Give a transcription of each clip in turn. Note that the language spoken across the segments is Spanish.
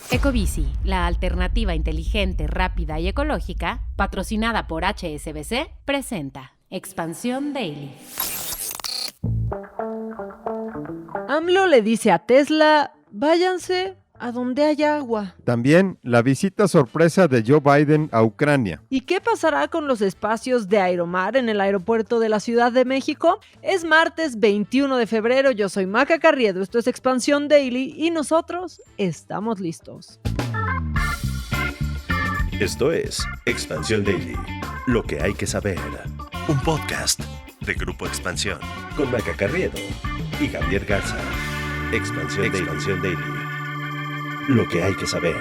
Ecobici, la alternativa inteligente, rápida y ecológica, patrocinada por HSBC, presenta Expansión Daily. AMLO le dice a Tesla, váyanse a donde haya agua. También la visita sorpresa de Joe Biden a Ucrania. ¿Y qué pasará con los espacios de Aeromar en el aeropuerto de la Ciudad de México? Es martes 21 de febrero, yo soy Maca Carriedo, esto es Expansión Daily y nosotros estamos listos. Esto es Expansión Daily, lo que hay que saber. Un podcast de Grupo Expansión con Maca Carriedo y Javier Garza. Expansión Daily. Lo que hay que saber.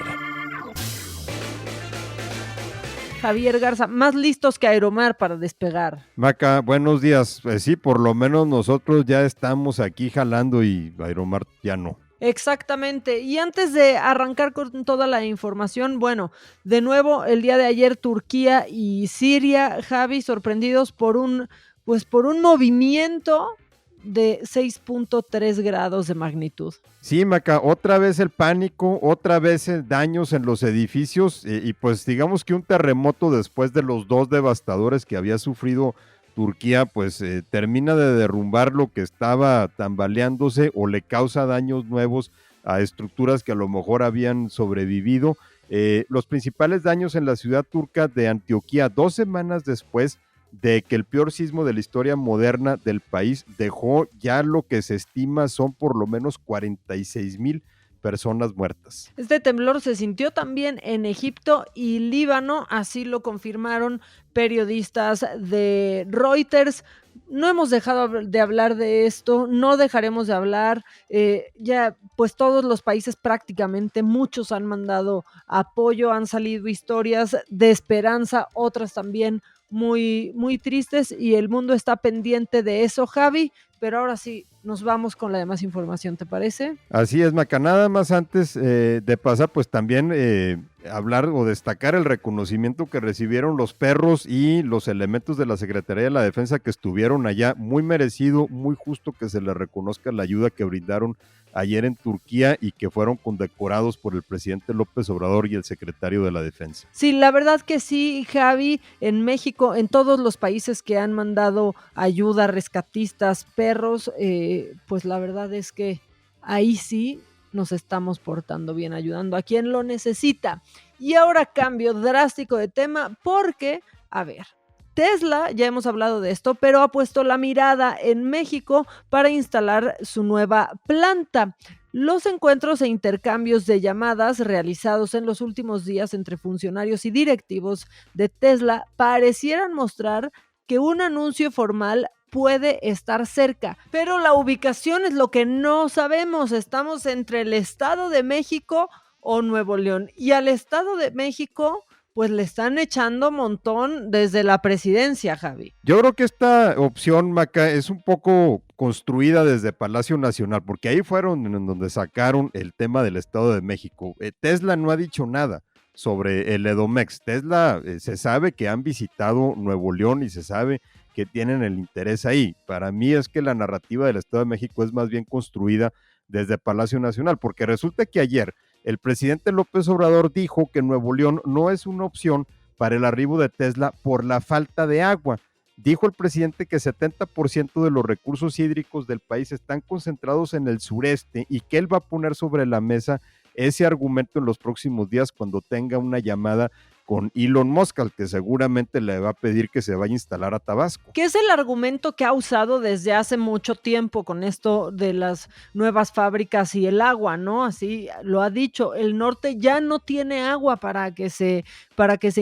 Javier Garza, más listos que Aeromar para despegar. Maca, buenos días. Sí, por lo menos nosotros ya estamos aquí jalando y Aeromar ya no. Exactamente, y antes de arrancar con toda la información, bueno, de nuevo el día de ayer Turquía y Siria, Javi, sorprendidos por un movimiento de 6.3 grados de magnitud. Sí, Maca, otra vez el pánico, otra vez daños en los edificios y pues digamos que un terremoto después de los dos devastadores que había sufrido Turquía, pues termina de derrumbar lo que estaba tambaleándose o le causa daños nuevos a estructuras que a lo mejor habían sobrevivido. Los principales daños en la ciudad turca de Antioquía, 2 semanas después de que el peor sismo de la historia moderna del país dejó ya lo que se estima son por lo menos 46,000 personas muertas. Este temblor se sintió también en Egipto y Líbano, así lo confirmaron periodistas de Reuters. No hemos dejado de hablar de esto, no dejaremos de hablar, ya pues todos los países prácticamente, muchos han mandado apoyo, han salido historias de esperanza, otras también muy, muy tristes y el mundo está pendiente de eso, Javi, pero ahora sí, nos vamos con la demás información, ¿te parece? Así es, Maca, nada más antes de pasar, pues también hablar o destacar el reconocimiento que recibieron los perros y los elementos de la Secretaría de la Defensa que estuvieron allá, muy merecido, muy justo que se les reconozca la ayuda que brindaron ayer en Turquía y que fueron condecorados por el presidente López Obrador y el secretario de la Defensa. Sí, la verdad que sí, Javi, en México, en todos los países que han mandado ayuda, rescatistas, perros, pues la verdad es que ahí sí nos estamos portando bien, ayudando a quien lo necesita. Y ahora cambio drástico de tema porque, a ver, Tesla, ya hemos hablado de esto, pero ha puesto la mirada en México para instalar su nueva planta. Los encuentros e intercambios de llamadas realizados en los últimos días entre funcionarios y directivos de Tesla parecieran mostrar que un anuncio formal puede estar cerca, pero la ubicación es lo que no sabemos. Estamos entre el Estado de México o Nuevo León, y al Estado de México pues le están echando montón desde la presidencia, Javi. Yo creo que esta opción, Maca, es un poco construida desde Palacio Nacional, porque ahí fueron en donde sacaron el tema del Estado de México. Tesla no ha dicho nada sobre el Edomex. Tesla se sabe que han visitado Nuevo León y se sabe que tienen el interés ahí. Para mí es que la narrativa del Estado de México es más bien construida desde Palacio Nacional, porque resulta que ayer el presidente López Obrador dijo que Nuevo León no es una opción para el arribo de Tesla por la falta de agua. Dijo el presidente que 70% de los recursos hídricos del país están concentrados en el sureste y que él va a poner sobre la mesa ese argumento en los próximos días cuando tenga una llamada con Elon Musk, al que seguramente le va a pedir que se vaya a instalar a Tabasco. ¿Qué es el argumento que ha usado desde hace mucho tiempo con esto de las nuevas fábricas y el agua, ¿no? Así lo ha dicho, el norte ya no tiene agua para que se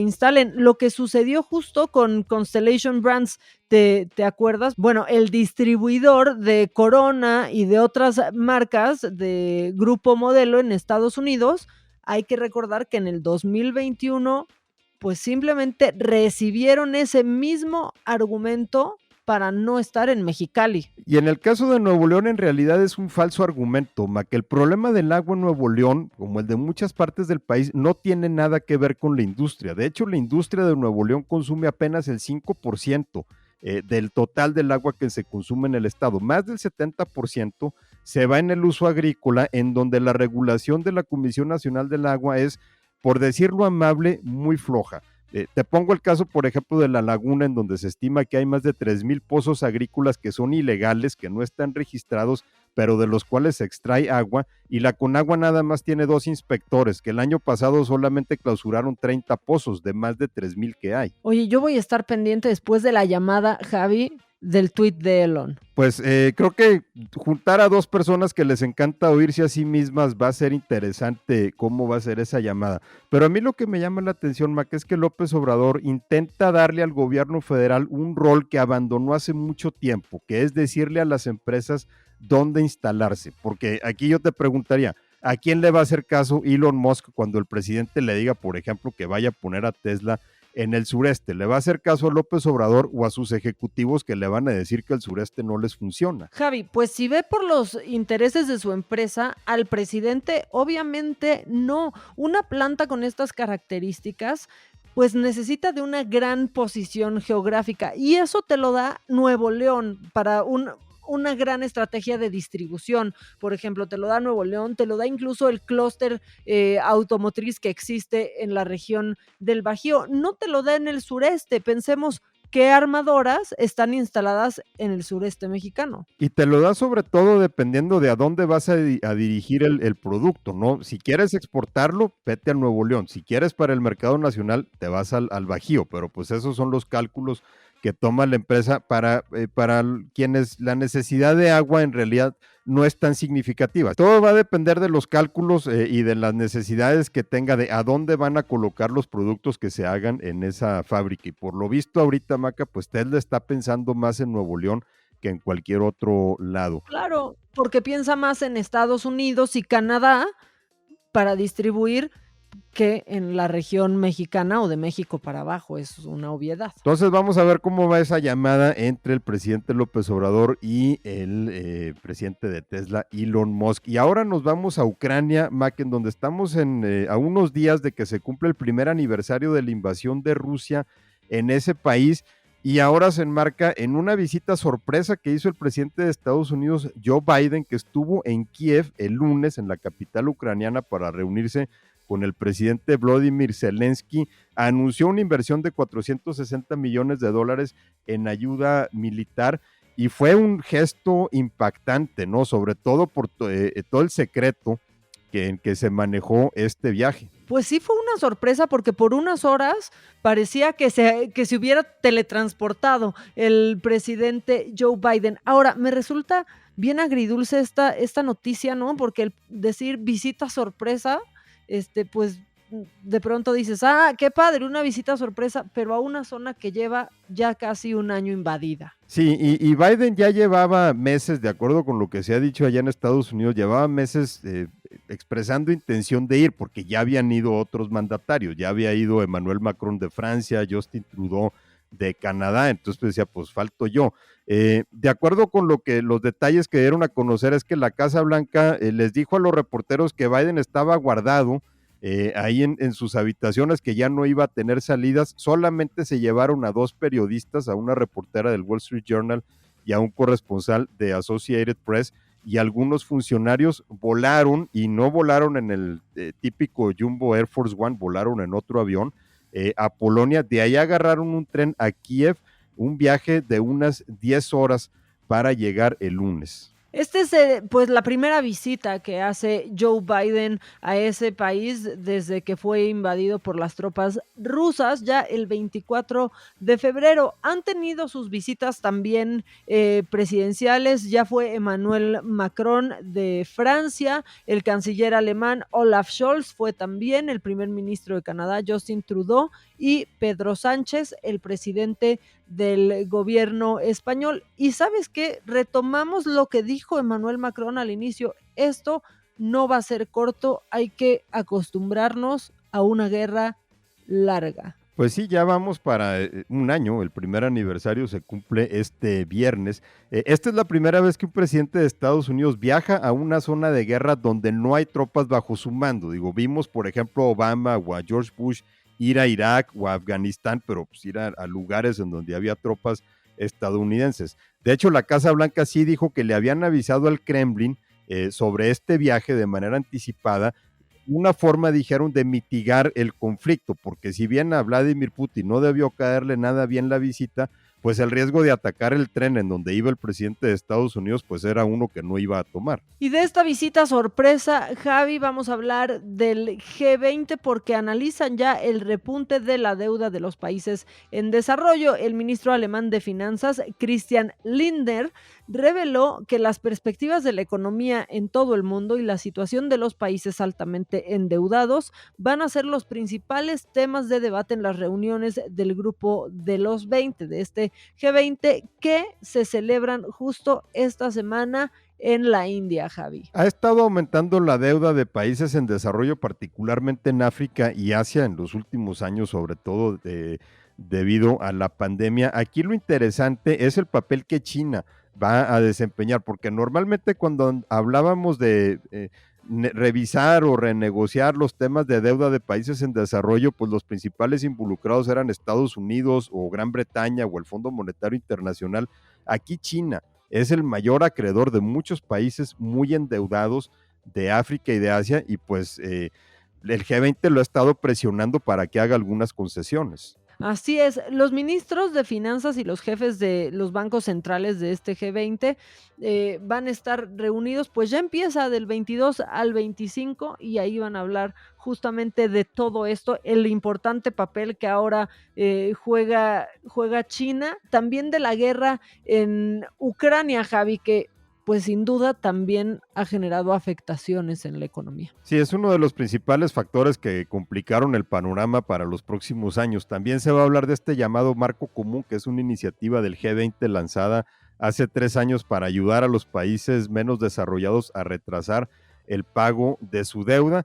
instalen. Lo que sucedió justo con Constellation Brands, ¿te acuerdas? Bueno, el distribuidor de Corona y de otras marcas de Grupo Modelo en Estados Unidos, hay que recordar que en el 2021 pues simplemente recibieron ese mismo argumento para no estar en Mexicali. Y en el caso de Nuevo León, en realidad es un falso argumento, que el problema del agua en Nuevo León, como el de muchas partes del país, no tiene nada que ver con la industria. De hecho, la industria de Nuevo León consume apenas el 5% del total del agua que se consume en el estado. Más del 70% se va en el uso agrícola, en donde la regulación de la Comisión Nacional del Agua es, por decirlo amable, muy floja. Te pongo el caso, por ejemplo, de La Laguna, en donde se estima que hay más de 3,000 pozos agrícolas que son ilegales, que no están registrados, pero de los cuales se extrae agua, y la Conagua nada más tiene 2 inspectores, que el año pasado solamente clausuraron 30 pozos de más de 3,000 que hay. Oye, yo voy a estar pendiente después de la llamada, Javi, del tuit de Elon. Pues creo que juntar a 2 personas que les encanta oírse a sí mismas va a ser interesante cómo va a ser esa llamada. Pero a mí lo que me llama la atención, Mac, es que López Obrador intenta darle al gobierno federal un rol que abandonó hace mucho tiempo, que es decirle a las empresas dónde instalarse. Porque aquí yo te preguntaría, ¿a quién le va a hacer caso Elon Musk cuando el presidente le diga, por ejemplo, que vaya a poner a Tesla en el sureste? ¿Le va a hacer caso a López Obrador o a sus ejecutivos que le van a decir que el sureste no les funciona? Javi, pues si ve por los intereses de su empresa, al presidente obviamente no. Una planta con estas características pues necesita de una gran posición geográfica y eso te lo da Nuevo León para una gran estrategia de distribución. Por ejemplo, te lo da Nuevo León, te lo da incluso el clúster automotriz que existe en la región del Bajío. No te lo da en el sureste. Pensemos qué armadoras están instaladas en el sureste mexicano. Y te lo da sobre todo dependiendo de a dónde vas a dirigir el producto, ¿no? Si quieres exportarlo, vete a Nuevo León. Si quieres para el mercado nacional, te vas al Bajío, pero pues esos son los cálculos que toma la empresa para quienes la necesidad de agua en realidad no es tan significativa. Todo va a depender de los cálculos y de las necesidades que tenga de a dónde van a colocar los productos que se hagan en esa fábrica. Y por lo visto ahorita, Maca, pues Tesla está pensando más en Nuevo León que en cualquier otro lado. Claro, porque piensa más en Estados Unidos y Canadá para distribuir que en la región mexicana o de México para abajo, es una obviedad. Entonces vamos a ver cómo va esa llamada entre el presidente López Obrador y el presidente de Tesla, Elon Musk. Y ahora nos vamos a Ucrania, Mac, en donde estamos a unos días de que se cumple el primer aniversario de la invasión de Rusia en ese país, y ahora se enmarca en una visita sorpresa que hizo el presidente de Estados Unidos, Joe Biden, que estuvo en Kiev el lunes, en la capital ucraniana, para reunirse con el presidente Volodymyr Zelensky. Anunció una inversión de $460 millones en ayuda militar, y fue un gesto impactante, ¿no? Sobre todo por todo el secreto en que se manejó este viaje. Pues sí fue una sorpresa porque por unas horas parecía que se hubiera teletransportado el presidente Joe Biden. Ahora, me resulta bien agridulce esta noticia, ¿no? Porque el decir visita sorpresa, pues de pronto dices, qué padre, una visita sorpresa, pero a una zona que lleva ya casi un año invadida. Sí, y Biden ya llevaba meses, de acuerdo con lo que se ha dicho allá en Estados Unidos, llevaba meses expresando intención de ir, porque ya habían ido otros mandatarios, ya había ido Emmanuel Macron de Francia, Justin Trudeau de Canadá, entonces decía, pues falto yo. De acuerdo con los detalles que dieron a conocer, es que la Casa Blanca les dijo a los reporteros que Biden estaba guardado ahí en sus habitaciones, que ya no iba a tener salidas. Solamente se llevaron a 2 periodistas, a una reportera del Wall Street Journal y a un corresponsal de Associated Press, y algunos funcionarios volaron, y no volaron en el típico Jumbo Air Force One, volaron en otro avión a Polonia. De ahí agarraron un tren a Kiev, un viaje de unas 10 horas para llegar el lunes. Esta es pues la primera visita que hace Joe Biden a ese país desde que fue invadido por las tropas rusas ya el 24 de febrero. Han tenido sus visitas también presidenciales, ya fue Emmanuel Macron de Francia, el canciller alemán Olaf Scholz fue también, el primer ministro de Canadá Justin Trudeau y Pedro Sánchez, el presidente del gobierno español. Y ¿sabes qué? Retomamos lo que dijo Emmanuel Macron al inicio: esto no va a ser corto, hay que acostumbrarnos a una guerra larga. Pues sí, ya vamos para un año, el primer aniversario se cumple este viernes. Esta es la primera vez que un presidente de Estados Unidos viaja a una zona de guerra donde no hay tropas bajo su mando. Digo, vimos por ejemplo a Obama o a George Bush ir a Irak o a Afganistán, pero pues ir a lugares en donde había tropas estadounidenses. De hecho, la Casa Blanca sí dijo que le habían avisado al Kremlin sobre este viaje de manera anticipada, una forma, dijeron, de mitigar el conflicto, porque si bien a Vladimir Putin no debió caerle nada bien la visita, pues el riesgo de atacar el tren en donde iba el presidente de Estados Unidos, pues era uno que no iba a tomar. Y de esta visita sorpresa, Javi, vamos a hablar del G20 porque analizan ya el repunte de la deuda de los países en desarrollo. El ministro alemán de Finanzas, Christian Lindner, reveló que las perspectivas de la economía en todo el mundo y la situación de los países altamente endeudados van a ser los principales temas de debate en las reuniones del grupo de los 20, de este G20, que se celebran justo esta semana en la India, Javi. Ha estado aumentando la deuda de países en desarrollo, particularmente en África y Asia en los últimos años, sobre todo debido a la pandemia. Aquí lo interesante es el papel que China va a desempeñar, porque normalmente cuando hablábamos de revisar o renegociar los temas de deuda de países en desarrollo, pues los principales involucrados eran Estados Unidos o Gran Bretaña o el Fondo Monetario Internacional. Aquí China es el mayor acreedor de muchos países muy endeudados de África y de Asia, y pues el G20 lo ha estado presionando para que haga algunas concesiones. Así es, los ministros de finanzas y los jefes de los bancos centrales de este G20 van a estar reunidos, pues ya empieza del 22 al 25 y ahí van a hablar justamente de todo esto, el importante papel que ahora juega China, también de la guerra en Ucrania, Javi, que pues sin duda también ha generado afectaciones en la economía. Sí, es uno de los principales factores que complicaron el panorama para los próximos años. También se va a hablar de este llamado marco común, que es una iniciativa del G20 lanzada hace 3 años para ayudar a los países menos desarrollados a retrasar el pago de su deuda.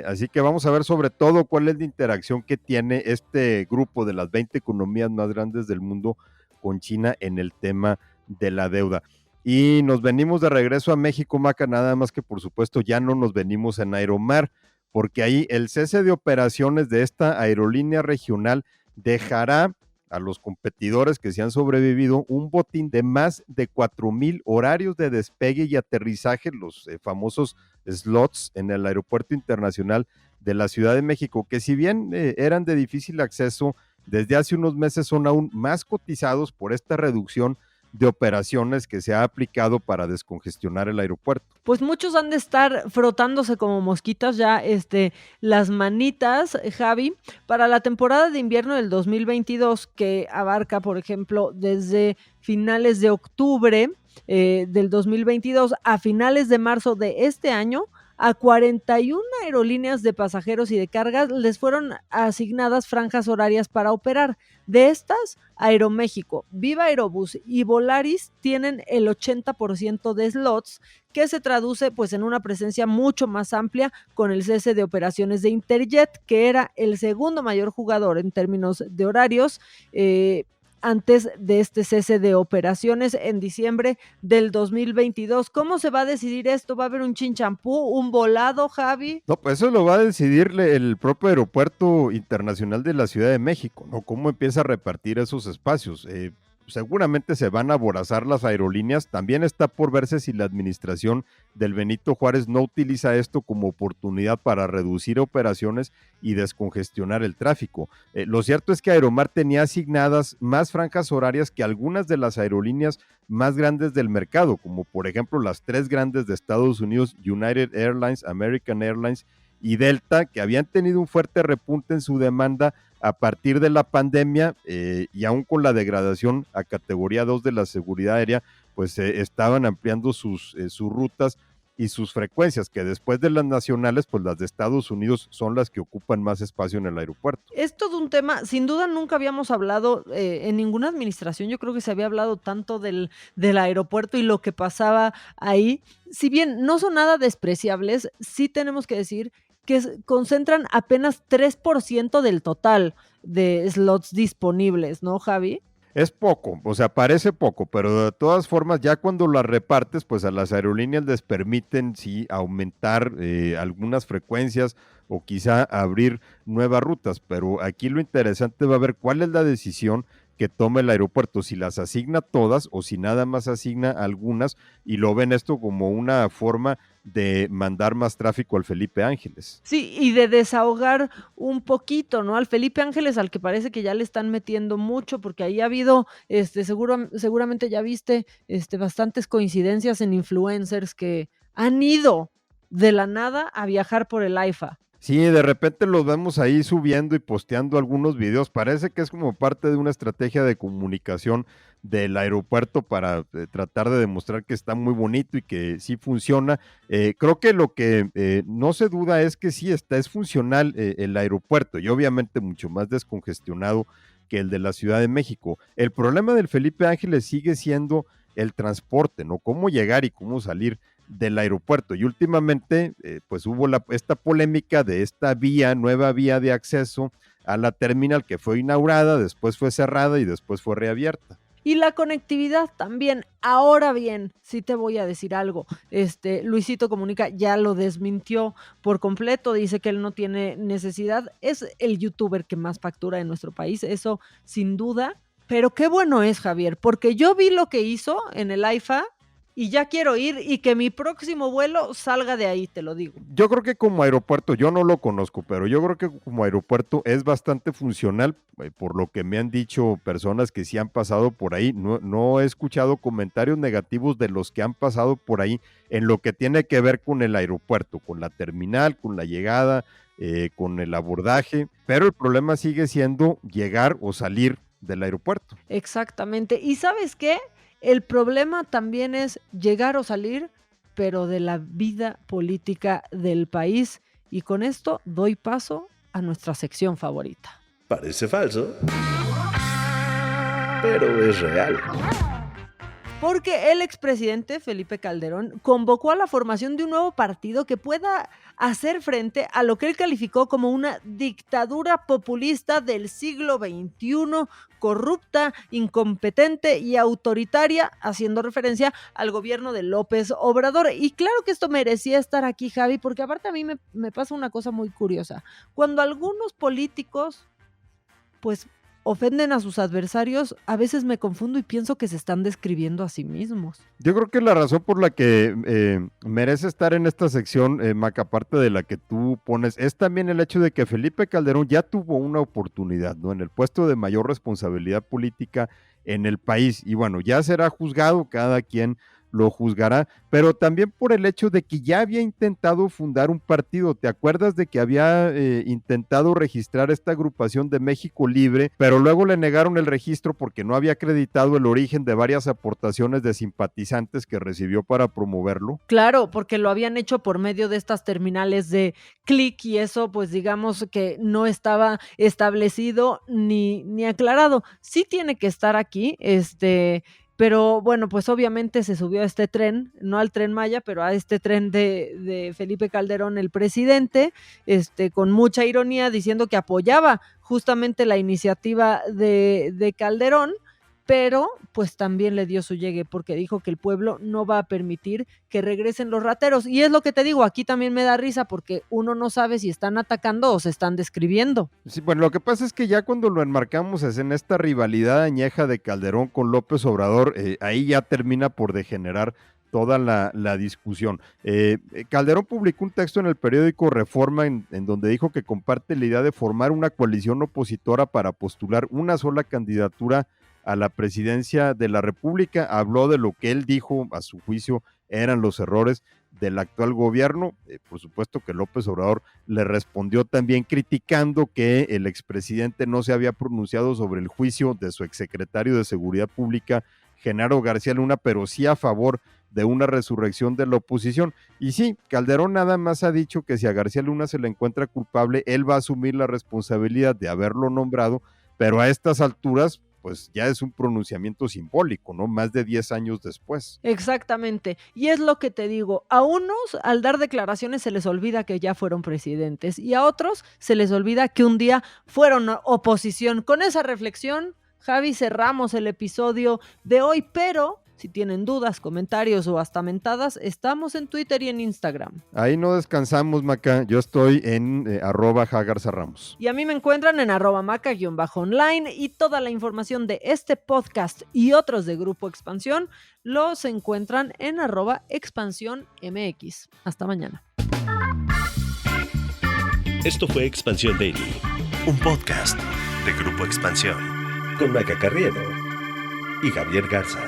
Así que vamos a ver sobre todo cuál es la interacción que tiene este grupo de las 20 economías más grandes del mundo con China en el tema de la deuda. Y nos venimos de regreso a México, Maca, nada más que por supuesto ya no nos venimos en Aeromar, porque ahí el cese de operaciones de esta aerolínea regional dejará a los competidores que se han sobrevivido un botín de más de 4,000 horarios de despegue y aterrizaje, los famosos slots en el Aeropuerto Internacional de la Ciudad de México, que si bien eran de difícil acceso, desde hace unos meses son aún más cotizados por esta reducción de operaciones que se ha aplicado para descongestionar el aeropuerto. Pues muchos han de estar frotándose como mosquitas ya las manitas, Javi, para la temporada de invierno del 2022, que abarca, por ejemplo, desde finales de octubre del 2022 a finales de marzo de este año. A 41 aerolíneas de pasajeros y de cargas les fueron asignadas franjas horarias para operar. De estas, Aeroméxico, Viva Aerobús y Volaris tienen el 80% de slots, que se traduce pues en una presencia mucho más amplia con el cese de operaciones de Interjet, que era el segundo mayor jugador en términos de horarios, antes de este cese de operaciones en diciembre del 2022. ¿Cómo se va a decidir esto? ¿Va a haber un chinchampú, un volado, Javi? No, pues eso lo va a decidir el propio Aeropuerto Internacional de la Ciudad de México, ¿no? ¿Cómo empieza a repartir esos espacios? Seguramente se van a aborazar las aerolíneas. También está por verse si la administración del Benito Juárez no utiliza esto como oportunidad para reducir operaciones y descongestionar el tráfico. Lo cierto es que Aeromar tenía asignadas más franjas horarias que algunas de las aerolíneas más grandes del mercado, como por ejemplo las 3 grandes de Estados Unidos, United Airlines, American Airlines y Delta, que habían tenido un fuerte repunte en su demanda a partir de la pandemia, y aún con la degradación a categoría 2 de la seguridad aérea, pues estaban ampliando sus rutas y sus frecuencias, que después de las nacionales, pues las de Estados Unidos son las que ocupan más espacio en el aeropuerto. Es todo un tema, sin duda nunca habíamos hablado en ninguna administración, yo creo que se había hablado tanto del aeropuerto y lo que pasaba ahí. Si bien no son nada despreciables, sí tenemos que decir que concentran apenas 3% del total de slots disponibles, ¿no, Javi? Es poco, o sea, parece poco, pero de todas formas ya cuando las repartes, pues a las aerolíneas les permiten sí aumentar algunas frecuencias o quizá abrir nuevas rutas, pero aquí lo interesante va a ver cuál es la decisión que tome el aeropuerto, si las asigna todas o si nada más asigna algunas, y lo ven esto como una forma de mandar más tráfico al Felipe Ángeles. Sí, y de desahogar un poquito, ¿no? Al Felipe Ángeles, al que parece que ya le están metiendo mucho, porque ahí ha habido, seguramente ya viste, bastantes coincidencias en influencers que han ido de la nada a viajar por el AIFA. Sí, de repente los vemos ahí subiendo y posteando algunos videos. Parece que es como parte de una estrategia de comunicación del aeropuerto para tratar de demostrar que está muy bonito y que sí funciona. Creo que lo que no se duda es que sí es funcional el aeropuerto y obviamente mucho más descongestionado que el de la Ciudad de México. El problema del Felipe Ángeles sigue siendo el transporte, ¿no? Cómo llegar y cómo salir del aeropuerto, y últimamente pues hubo esta polémica de esta nueva vía de acceso a la terminal que fue inaugurada, después fue cerrada y después fue reabierta. Y la conectividad también. Ahora bien, sí te voy a decir algo. Luisito Comunica ya lo desmintió por completo, dice que él no tiene necesidad. Es el youtuber que más factura en nuestro país, eso sin duda. Pero qué bueno es, Javier, porque yo vi lo que hizo en el AIFA y ya quiero ir y que mi próximo vuelo salga de ahí, te lo digo. Yo creo que como aeropuerto, yo no lo conozco, pero yo creo que como aeropuerto es bastante funcional, por lo que me han dicho personas que sí han pasado por ahí. No he escuchado comentarios negativos de los que han pasado por ahí en lo que tiene que ver con el aeropuerto, con la terminal, con la llegada, con el abordaje, pero el problema sigue siendo llegar o salir del aeropuerto. Exactamente. ¿Y sabes qué? El problema también es llegar o salir, pero de la vida política del país. Y con esto doy paso a nuestra sección favorita. Parece falso, pero es real. Porque el expresidente Felipe Calderón convocó a la formación de un nuevo partido que pueda hacer frente a lo que él calificó como una dictadura populista del siglo XXI, corrupta, incompetente y autoritaria, haciendo referencia al gobierno de López Obrador. Y claro que esto merecía estar aquí, Javi, porque aparte a mí me pasa una cosa muy curiosa. Cuando algunos políticos, pues, ofenden a sus adversarios, a veces me confundo y pienso que se están describiendo a sí mismos. Yo creo que la razón por la que merece estar en esta sección, Maca, aparte de la que tú pones, es también el hecho de que Felipe Calderón ya tuvo una oportunidad, ¿no? En el puesto de mayor responsabilidad política en el país, y bueno, ya será juzgado, cada quien lo juzgará, pero también por el hecho de que ya había intentado fundar un partido. ¿Te acuerdas de que había intentado registrar esta agrupación de México Libre, pero luego le negaron el registro porque no había acreditado el origen de varias aportaciones de simpatizantes que recibió para promoverlo? Claro, porque lo habían hecho por medio de estas terminales de clic y eso, pues digamos que no estaba establecido ni aclarado. Sí tiene que estar aquí, pero bueno, pues obviamente se subió a este tren, no al Tren Maya, pero a este tren de Felipe Calderón, el presidente, con mucha ironía, diciendo que apoyaba justamente la iniciativa de Calderón, pero pues también le dio su llegue porque dijo que el pueblo no va a permitir que regresen los rateros. Y es lo que te digo, aquí también me da risa porque uno no sabe si están atacando o se están describiendo. Sí, bueno, lo que pasa es que ya cuando lo enmarcamos es en esta rivalidad añeja de Calderón con López Obrador, ahí ya termina por degenerar toda la discusión. Calderón publicó un texto en el periódico Reforma en donde dijo que comparte la idea de formar una coalición opositora para postular una sola candidatura a la presidencia de la República. Habló de lo que él dijo, a su juicio, eran los errores del actual gobierno. Por supuesto que López Obrador le respondió también criticando que el expresidente no se había pronunciado sobre el juicio de su exsecretario de Seguridad Pública, Genaro García Luna, pero sí a favor de una resurrección de la oposición. Y sí, Calderón nada más ha dicho que si a García Luna se le encuentra culpable, él va a asumir la responsabilidad de haberlo nombrado, pero a estas alturas pues ya es un pronunciamiento simbólico, ¿no? Más de 10 años después. Exactamente, y es lo que te digo, a unos al dar declaraciones se les olvida que ya fueron presidentes y a otros se les olvida que un día fueron oposición. Con esa reflexión, Javi, cerramos el episodio de hoy, pero Si tienen dudas, comentarios o hasta mentadas, estamos en Twitter y en Instagram. Ahí no descansamos, Maca. Yo estoy en @jagarzarramos. Y a mí me encuentran en @maca_online, y toda la información de este podcast y otros de Grupo Expansión los encuentran en @expansiónmx. Hasta mañana. Esto fue Expansión Daily, un podcast de Grupo Expansión con Maca Carriedo y Javier Garza.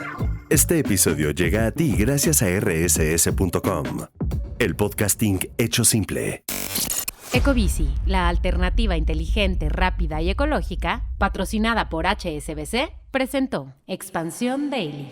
Este episodio llega a ti gracias a rss.com, el podcasting hecho simple. Ecobici, la alternativa inteligente, rápida y ecológica, patrocinada por HSBC, presentó Expansión Daily.